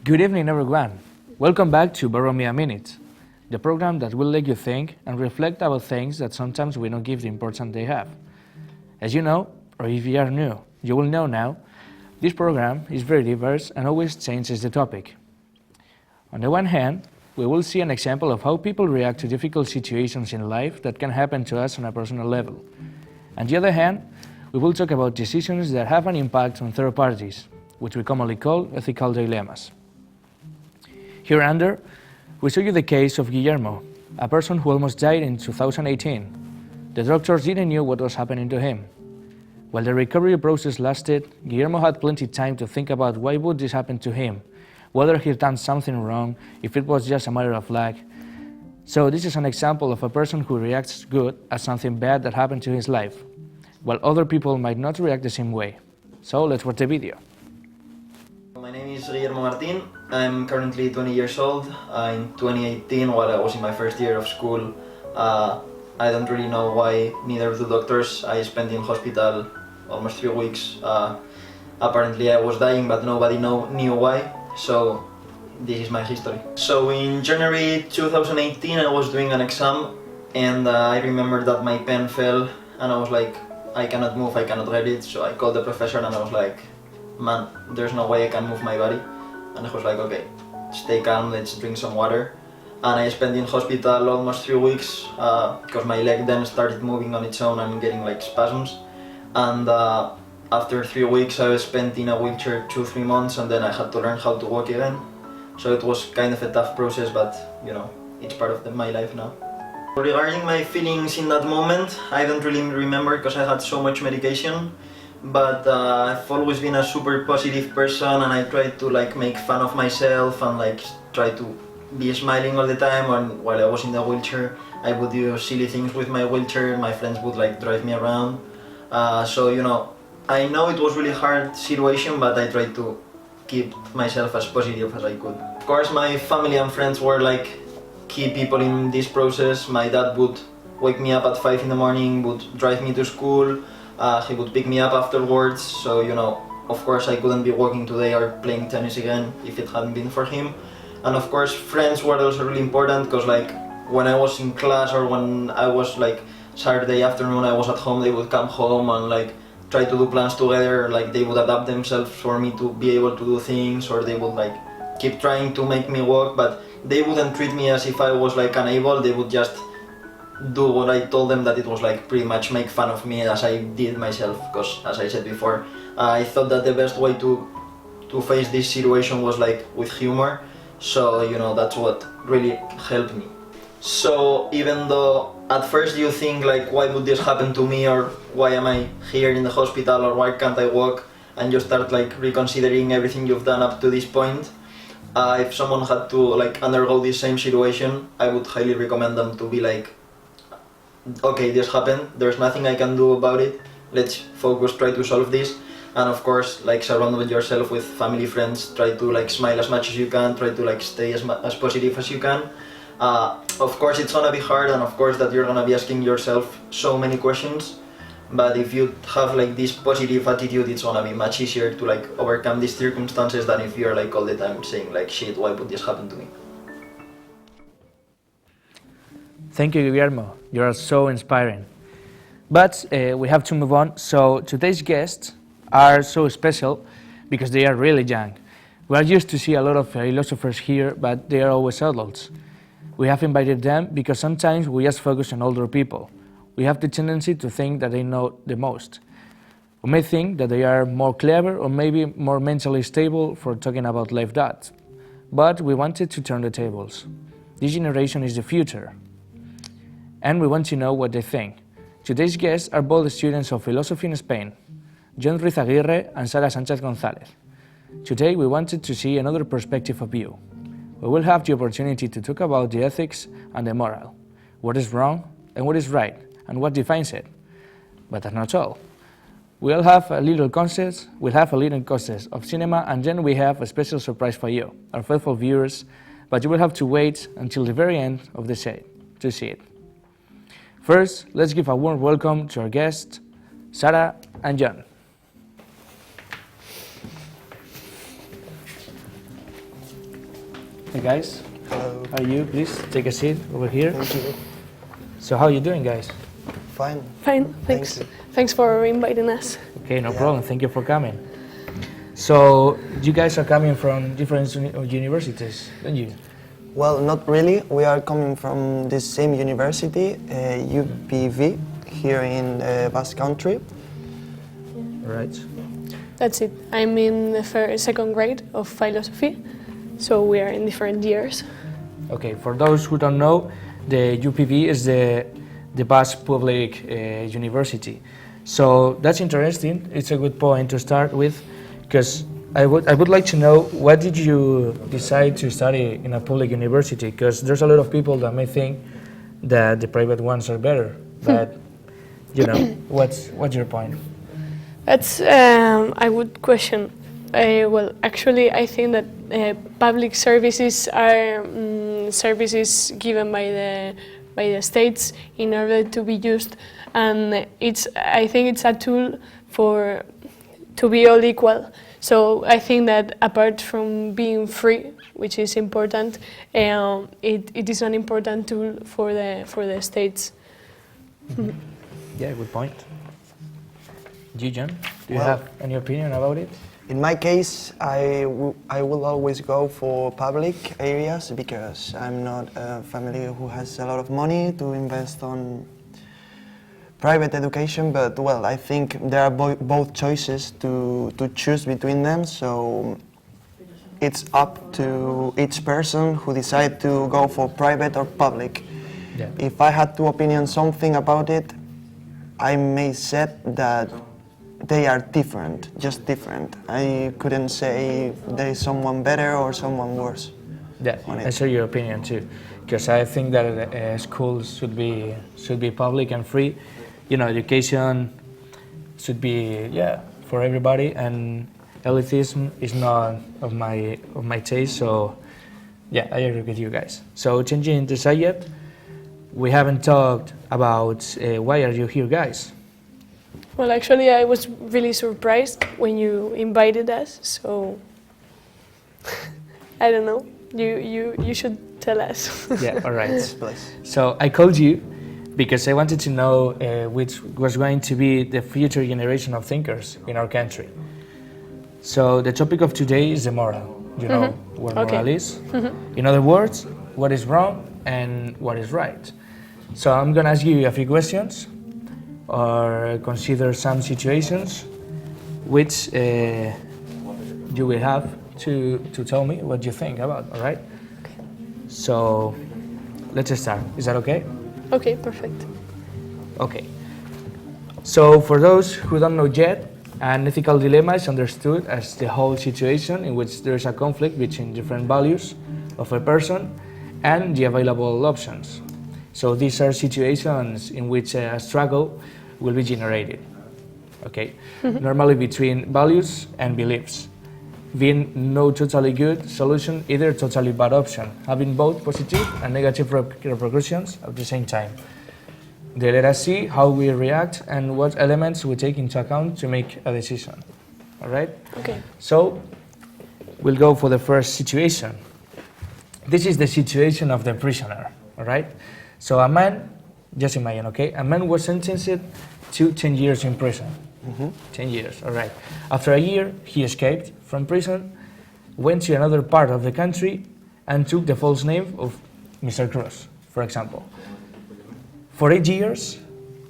Good evening, everyone. Welcome back to Borrow Me a Minute, the program that will let you think and reflect about things that sometimes we don't give the importance they have. As you know, or if you are new, you will know now, this program is very diverse and always changes the topic. On the one hand, we will see an example of how people react to difficult situations in life that can happen to us on a personal level. On the other hand, we will talk about decisions that have an impact on third parties, which we commonly call ethical dilemmas. Hereunder, we show you the case of Guillermo, a person who almost died in 2018. The doctors didn't know what was happening to him. While the recovery process lasted, Guillermo had plenty of time to think about why would this happen to him, whether he'd done something wrong, if it was just a matter of luck. So this is an example of a person who reacts good at something bad that happened to his life, while other people might not react the same way. So let's watch the video. My name is Guillermo Martín. I'm currently 20 years old. In 2018, while I was in my first year of school, I don't really know why neither of the doctors. I spent in hospital almost 3 weeks. Apparently I was dying, but nobody knew why. So this is my history. So in January 2018, I was doing an exam, and I remember that my pen fell, and I was like, I cannot move, I cannot read it. So I called the professor and I was like, man, there's no way I can move my body. And he was like, okay, stay calm, let's drink some water. And I spent in hospital almost 3 weeks because my leg then started moving on its own and getting like spasms. And after 3 weeks I was spent in a wheelchair 2-3 months, and then I had to learn how to walk again. So it was kind of a tough process, but you know, it's part of my life now. Regarding my feelings in that moment, I don't really remember because I had so much medication. But I've always been a super positive person, and I try to like make fun of myself and like try to be smiling all the time. And while I was in the wheelchair, I would do silly things with my wheelchair. My friends would like drive me around. So you know, I know it was really hard situation, but I tried to keep myself as positive as I could. Of course, my family and friends were like key people in this process. My dad would wake me up at 5 in the morning, would drive me to school. He would pick me up afterwards, so you know, of course I couldn't be walking today or playing tennis again if it hadn't been for him. And of course friends were also really important, because like when I was in class or when I was like Saturday afternoon I was at home, they would come home and like try to do plans together, like they would adapt themselves for me to be able to do things, or they would like keep trying to make me walk, but they wouldn't treat me as if I was like unable. They would just do what I told them, that it was like pretty much make fun of me as I did myself, because as I said before, I thought that the best way to face this situation was like with humor. So you know, that's what really helped me. So even though at first you think like, why would this happen to me, or why am I here in the hospital, or why can't I walk, and you start like reconsidering everything you've done up to this point, if someone had to like undergo this same situation, I would highly recommend them to be like, okay, this happened, there's nothing I can do about it, let's focus, try to solve this. And of course, like surround yourself with family, friends, try to like smile as much as you can, try to like stay as positive as you can. Of course it's gonna be hard, and of course that you're gonna be asking yourself so many questions, but if you have like this positive attitude, it's gonna be much easier to like overcome these circumstances than if you're like all the time saying like, shit, why would this happen to me? Thank you, Guillermo. You are so inspiring. But we have to move on. So today's guests are so special because they are really young. We are used to see a lot of philosophers here, but they are always adults. We have invited them because sometimes we just focus on older people. We have the tendency to think that they know the most. We may think that they are more clever or maybe more mentally stable for talking about life that. But we wanted to turn the tables. This generation is the future, and we want to know what they think. Today's guests are both students of philosophy in Spain, Jon Ruiz Aguirre and Sara Sánchez González. Today we wanted to see another perspective of view. We will have the opportunity to talk about the ethics and the moral, what is wrong and what is right, and what defines it. But that's not all. We'll have a little contest of cinema, and then we have a special surprise for you, our faithful viewers, but you will have to wait until the very end of the set to see it. First, let's give a warm welcome to our guests, Sarah and John. Hey guys. Hello. How are you? Please take a seat over here. Thank you. So how are you doing, guys? Fine. Fine, thanks. you. Thanks for inviting us. Okay, no Yeah. problem. Thank you for coming. So you guys are coming from different universities, don't you? Well, not really. We are coming from the same university, UPV, here in the Basque Country. Right. That's it. I'm in the second grade of philosophy, so we are in different years. Okay, for those who don't know, the UPV is the Basque Public University. So that's interesting. It's a good point to start with, because I would like to know, why did you decide to study in a public university? Because there's a lot of people that may think that the private ones are better. But you know, what's your point? That's I would question. Well, actually, I think that public services are services given by the states in order to be used, and I think it's a tool to be all equal. So I think that apart from being free, which is important, it is an important tool for the states. Yeah, good point. You, John, do you Well- have any opinion about it? In my case, I will always go for public areas because I'm not a family who has a lot of money to invest on private education, but well, I think there are both choices to choose between them, so it's up to each person who decide to go for private or public. Yeah. If I had to opinion something about it, I may say that they are different, just different. I couldn't say there is someone better or someone worse. Yeah, On it. I share your opinion too, because I think that schools should be public and free. You know, education should be for everybody, and elitism is not of my taste. So yeah, I agree with you guys. So changing the subject, we haven't talked about why are you here, guys? Well, actually, I was really surprised when you invited us. So I don't know. You should tell us. Yeah, all right. Please. So I called you because I wanted to know which was going to be the future generation of thinkers in our country. So the topic of today is the moral. You know what Okay. moral is. In other words, what is wrong and what is right. So I'm going to ask you a few questions or consider some situations which you will have to tell me what you think about, all right? Okay. So let's start. Is that okay? Okay, perfect. Okay. So for those who don't know yet, an ethical dilemma is understood as the whole situation in which there is a conflict between different values of a person and the available options. So these are situations in which a struggle will be generated, okay? Normally between values and beliefs, being no totally good solution, either totally bad option, having both positive and negative repercussions at the same time. Then let us see how we react and what elements we take into account to make a decision, all right? Okay. So we'll go for the first situation. This is the situation of the prisoner, all right? So a man, just imagine, okay? A man was sentenced to 10 years in prison. 10 years, all right. After a year, he escaped from prison, went to another part of the country, and took the false name of Mr. Cruz, for example. For 8 years,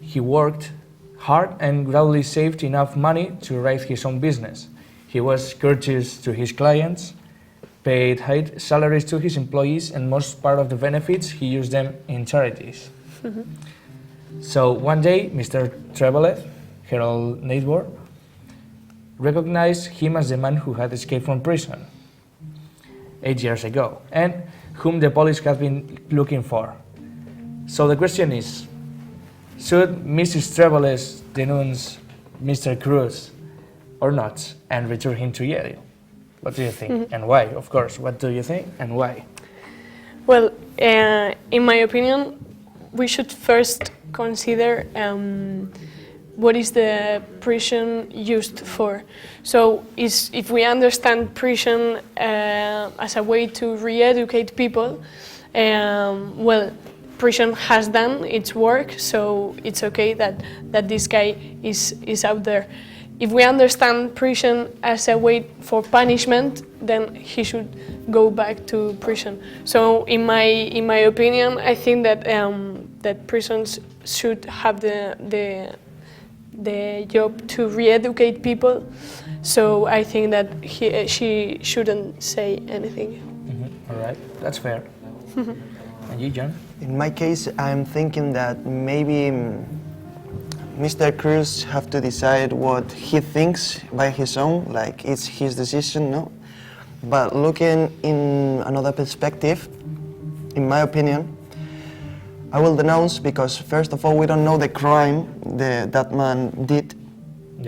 he worked hard and gradually saved enough money to raise his own business. He was courteous to his clients, paid high salaries to his employees, and most part of the benefits he used them in charities. So one day, Mr. Trebolev, her old neighbor, recognized him as the man who had escaped from prison 8 years ago, and whom the police had been looking for. So the question is, Should Mrs. Trebles denounce Mr. Cruz or not and return him to Yale? What do you think and why? Of course, what do you think and why? Well, in my opinion, we should first consider what is the prison used for. So if we understand prison as a way to re-educate people, well, prison has done its work, so it's okay that this guy is out there. If we understand prison as a way for punishment, then he should go back to prison. So in my opinion, I think that that prisons should have the job to re-educate people. So I think that she shouldn't say anything. All right, that's fair. And you, John? In my case, I'm thinking that maybe Mr. Cruz have to decide what he thinks by his own, like it's his decision, no? But looking in another perspective, in my opinion, I will denounce because first of all, we don't know the crime that man did,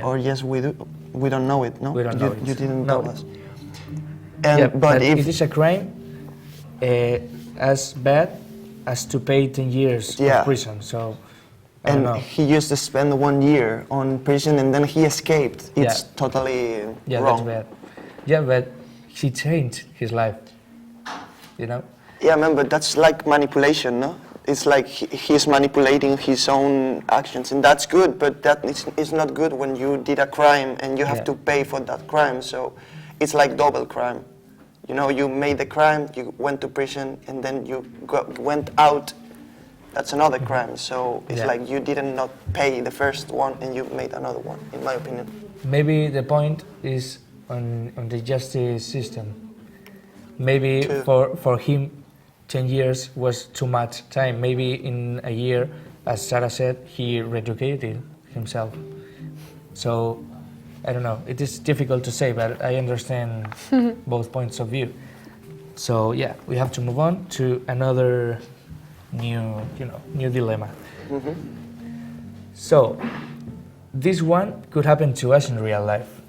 or yes, we do. We don't know it, no? We don't know it. You didn't No. tell us. And Yeah, but if it is a crime as bad as to pay 10 years of prison. So I don't and know. he used to spend 1 year on prison and then he escaped. It's Yeah. totally Yeah, wrong. that's bad. Yeah, but he changed his life. You know? Yeah, man, but that's like manipulation, no? It's like he's manipulating his own actions, and that's good, but that is not good when you did a crime and you have Yeah. to pay for that crime, so it's like double crime. You know, you made the crime, you went to prison, and then you went out. That's another crime, so it's Yeah. like you didn't not pay the first one and you made another one, in my opinion. Maybe the point is on the justice system. Maybe True. for him, 10 years was too much time. Maybe in a year, as Sarah said, he re-educated himself. So, I don't know. It is difficult to say, but I understand both points of view. So, yeah, we have to move on to another new dilemma. So, this one could happen to us in real life.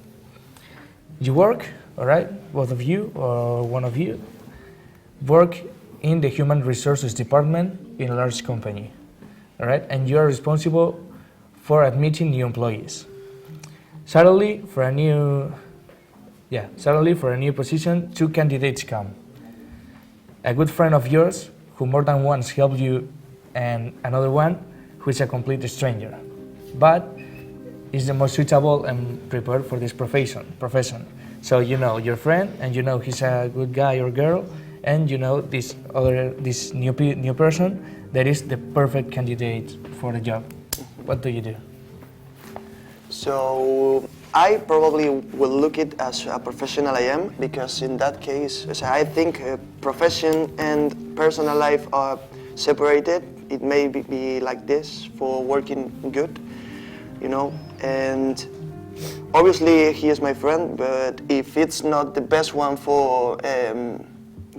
You work, all right, both of you or one of you, work in the human resources department in a large company, all right, and you are responsible for admitting new employees. Suddenly, for a new position, 2 candidates come. A good friend of yours who more than once helped you, and another one who is a complete stranger, but is the most suitable and prepared for this profession. So you know your friend, and you know he's a good guy or girl, and you know this new person that is the perfect candidate for the job. What do you do? So I probably will look it as a professional I am, because in that case, so I think profession and personal life are separated. It may be like this for working good, you know, and obviously he is my friend, but if it's not the best one for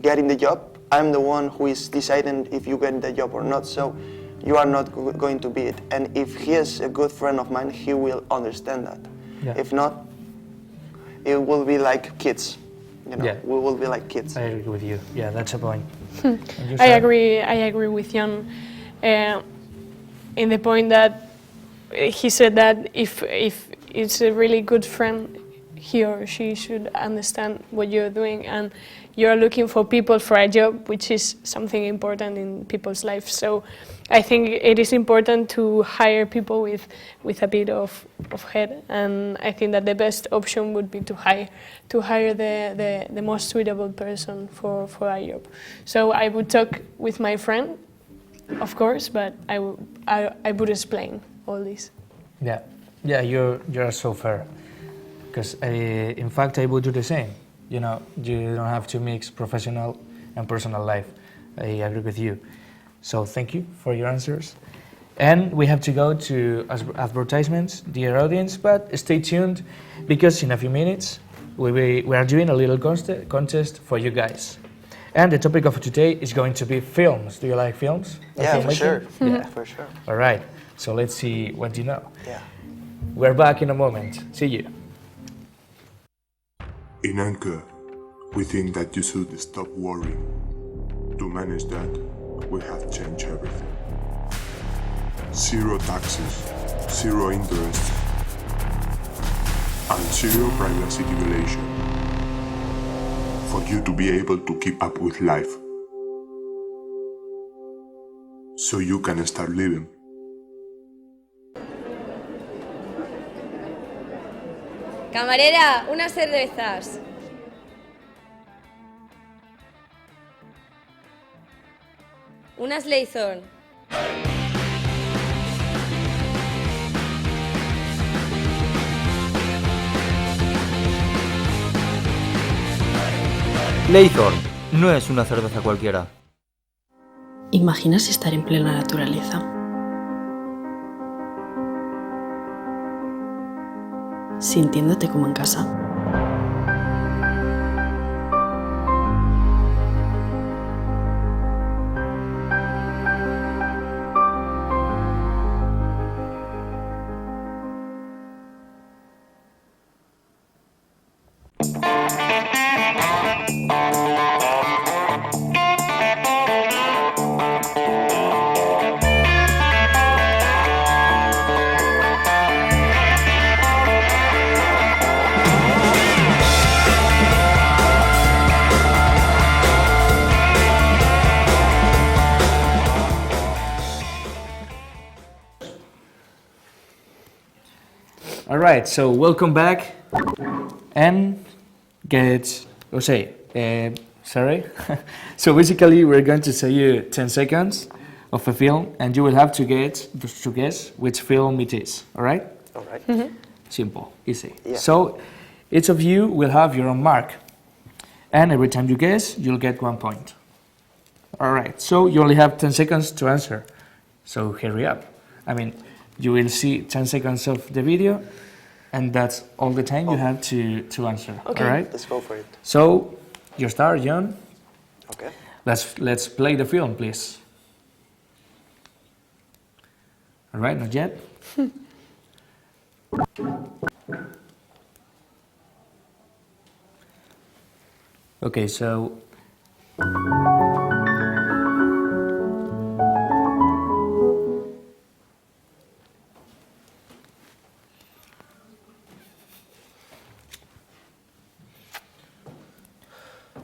getting the job, I'm the one who is deciding if you get the job or not. So you are not going to be it. And if he is a good friend of mine, he will understand that. Yeah. If not, it will be like kids. You know, Yeah. we will be like kids. I agree with you. Yeah, that's a point. I agree with Jan in the point that he said that if it's a really good friend, he or she should understand what you're doing, and you're looking for people for a job, which is something important in people's lives. So I think it is important to hire people with a bit of head, and I think that the best option would be to hire the most suitable person for a job. So I would talk with my friend, of course, but I would explain all this. Yeah, you're so fair. Because in fact, I would do the same. You know, you don't have to mix professional and personal life. I agree with you. So thank you for your answers. And we have to go to advertisements, dear audience, but stay tuned because in a few minutes we are doing a little contest for you guys. And the topic of today is going to be films. Do you like films? Yeah, for Filmmaking? sure. Yeah. For sure. All right. So let's see what you know. Yeah. We're back in a moment. See you. In Anchor, we think that you should stop worrying. To manage that, we have changed everything. Zero taxes, zero interest, and zero privacy violation. For you to be able to keep up with life. So you can start living. Camarera, unas cervezas. Unas Leizón. Leizón no es una cerveza cualquiera. ¿Imaginas estar en plena naturaleza? Sintiéndote como en casa. All right, so welcome back, and sorry. So basically, we're going to show you 10 seconds of a film, and you will have to guess which film it is. All right? All right. Simple, easy. Yeah. So each of you will have your own mark, and every time you guess, you'll get 1 point. All right. So you only have 10 seconds to answer. So hurry up. I mean, you will see 10 seconds of the video, and that's all the time you have to answer. Okay. All right? Let's go for it. So, you start, John. Okay. Let's play the film, please. All right, not yet. Okay, so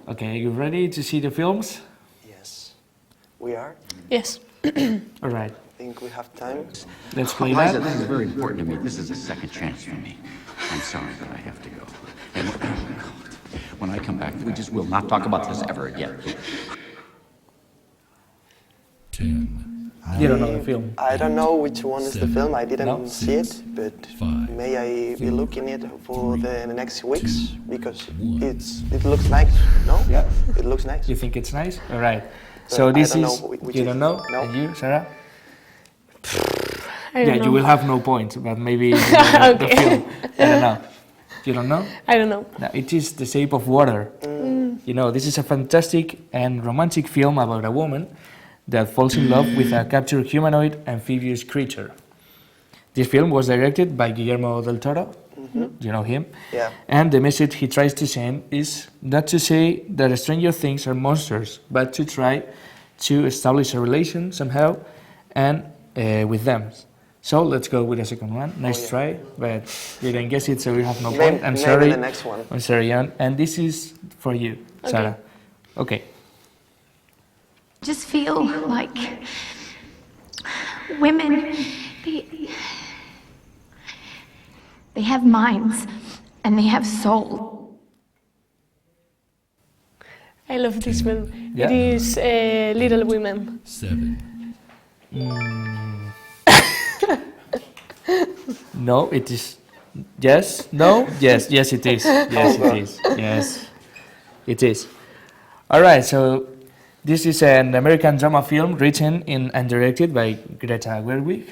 okay, you ready to see the films? Yes. We are. Yes. All right, I think we have time. let's play Liza, that. this is very important to me. This is a second chance for me. I'm sorry that I have to go. And when I come back, we just will not talk about this ever again. 10, You don't know the film. I don't know which one is the film. I didn't No? see it, but 5, may I be looking it for the next weeks because it looks nice. No? Yeah. It looks nice. You think it's nice? All right. So So I this don't is know which you is- don't know, no. and you, Sarah? I don't Yeah, know. you will have no point, but maybe you know the Okay. film. I don't know. You don't know? I don't know. No, it is The Shape of Water. You know, this is a fantastic and romantic film about a woman that falls in love with a captured humanoid amphibious creature. This film was directed by Guillermo del Toro. You know him? Yeah. And the message he tries to send is not to say that stranger things are monsters, but to try to establish a relation somehow and with them. So let's go with the second one. Nice try, but you didn't guess it, so you have no point. I'm Maybe sorry. the next one. I'm sorry, Jan. And this is for you, Sarah. Okay. Just feel like women, they have minds and they have soul. I love this film. Yeah. It is Little Women. 7, No, it is. Yes? No? Yes. Yes, it is. Yes, it is. Yes, it is. All right. So this is an American drama film written and directed by Greta Gerwig.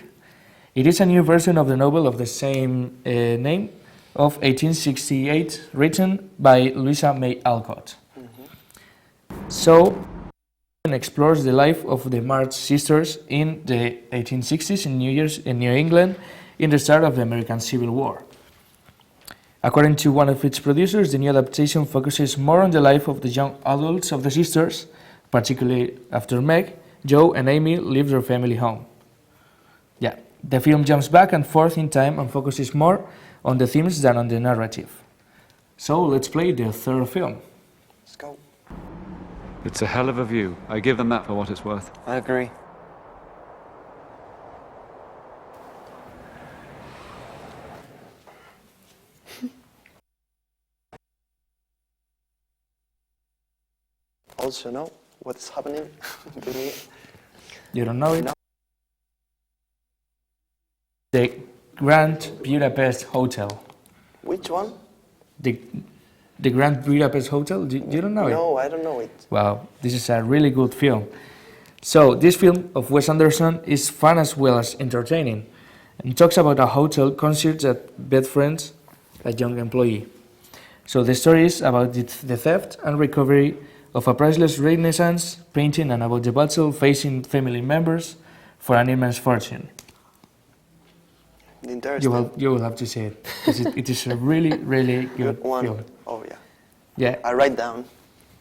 It is a new version of the novel of the same name of 1868, written by Louisa May Alcott. So and explores the life of the March sisters in the 1860s in New England in the start of the American Civil War. According to one of its producers, the new adaptation focuses more on the life of the young adults of the sisters, particularly after Meg, Joe, and Amy leave their family home. Yeah, the film jumps back and forth in time and focuses more on the themes than on the narrative. So let's play the third film. Let's go. It's a hell of a view. I give them that for what it's worth. I agree. Also know what's happening to me. You don't know it? The Grand Budapest Hotel. Which one? The Grand Budapest Hotel? You don't know it? No, I don't know it. Wow, this is a really good film. So, this film of Wes Anderson is fun as well as entertaining, and talks about a hotel concierge that befriends a young employee. So, the story is about the theft and recovery of a priceless Renaissance painting and about the battle facing family members for an immense fortune. Interesting. You will have to see it. It is a really, really good one. film. Oh yeah. Yeah. I write down.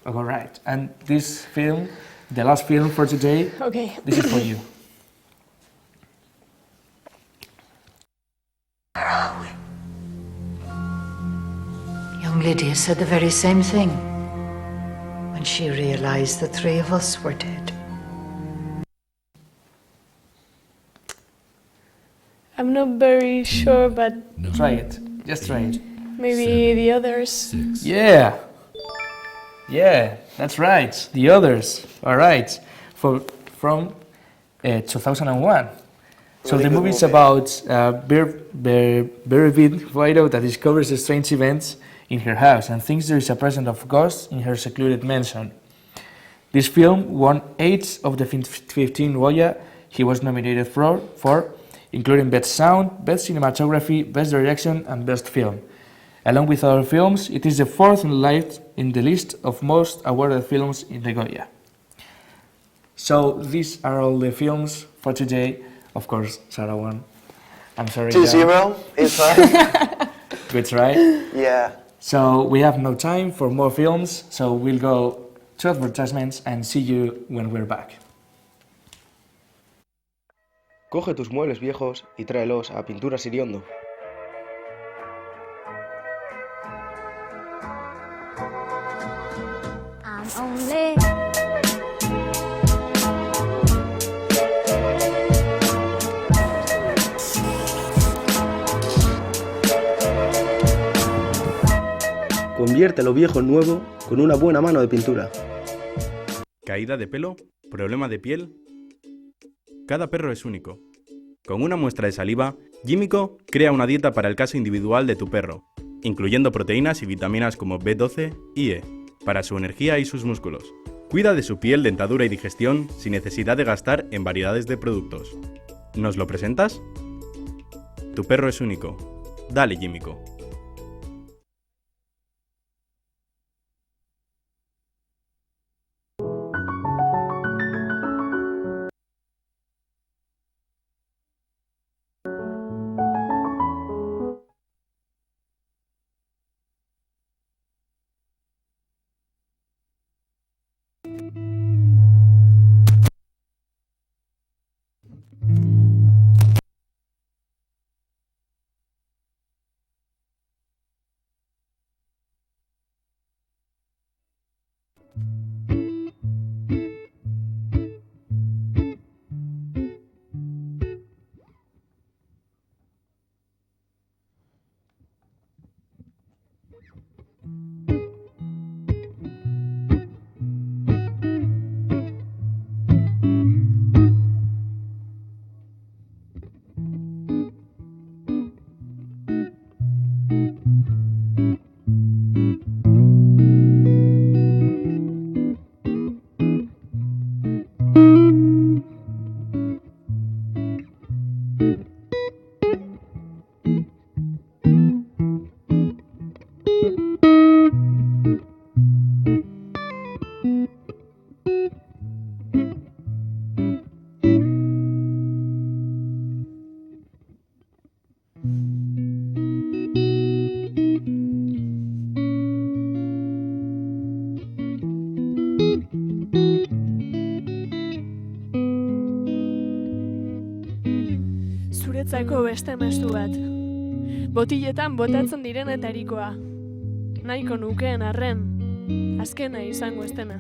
All right. And this film, the last film for today, Okay. this is for you. Where are we? Young Lydia said the very same thing when she realized the three of us were dead. I'm not very sure, but Try it. Just try it. maybe the others. Yeah. Yeah, that's right. The Others. All right. From 2001. So Really the good movie is movie. about a very big widow that discovers strange events in her house and thinks there is a presence of ghosts in her secluded mansion. This film won 8 of the 15 Goya he was nominated for, including Best Sound, Best Cinematography, Best Direction, and Best Film. Along with other films, it is the fourth in the list of most awarded films in the Goya. So these are all the films for today. Of course, Sarah won. I'm sorry. 2-0. It's fine. Good try. Yeah. So we have no time for more films, so we'll go to advertisements and see you when we're back. Coge tus muebles viejos y tráelos a Pinturas Iriondo. Convierte lo viejo en nuevo con una buena mano de pintura. ¿Caída de pelo? ¿Problema de piel? Cada perro es único. Con una muestra de saliva, Químico crea una dieta para el caso individual de tu perro, incluyendo proteínas y vitaminas como B12 y E, para su energía y sus músculos. Cuida de su piel, dentadura y digestión sin necesidad de gastar en variedades de productos. ¿Nos lo presentas? Tu perro es único. Dale, Químico. Zuretzako beste mezu bat. Botiletan botatzen direnetarikoa. Nahiko nukeen arren, azkena izango estena.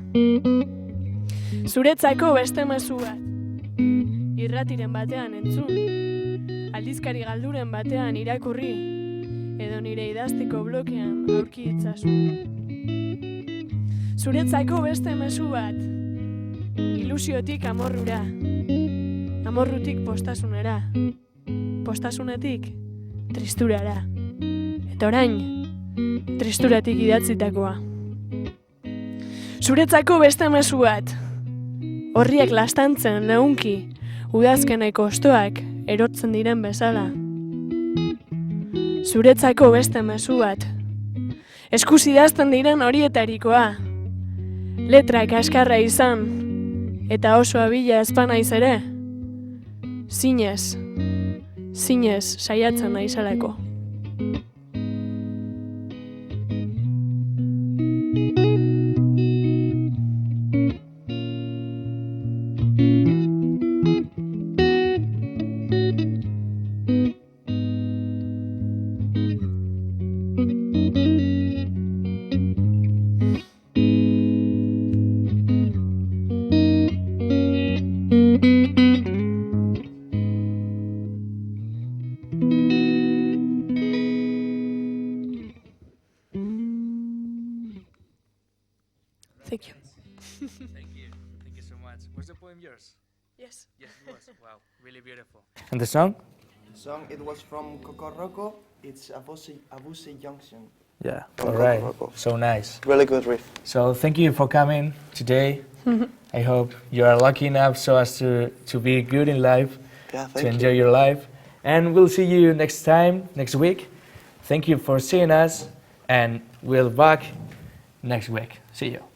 Zuretzako beste mezu bat. Irratiren batean entzun, aldizkari galduren batean irakurri, edo nire idazteko blokean aurki itzazu. Zuretzako beste mezu bat. Ilusiotik amorrura, amorrutik postasunera, postasunetik tristurara, eta orain, tristuratik idatzitakoa. Zuretzako beste mezu bat, horriek lastantzen leunki, udazkeneko ostoak erotzen diren bezala. Zuretzako beste mezu bat, eskuz idazten diren horietarikoa, letrak askarra izan, eta oso abila ezpanaiz ere, zinez, saiatzen naizelako. Thank you. Thank you. Thank you so much. Was the poem yours? Yes. Yes, it was. Wow, really beautiful. And the song? The song, it was from Kokoroko. It's Abuse Junction. Yeah, From all right. Kokoroko. So nice. Really good riff. So thank you for coming today. I hope you are lucky enough so as to be good in life, Yeah, to thank enjoy you. your life. And we'll see you next time, next week. Thank you for seeing us, and we'll back next week. See you.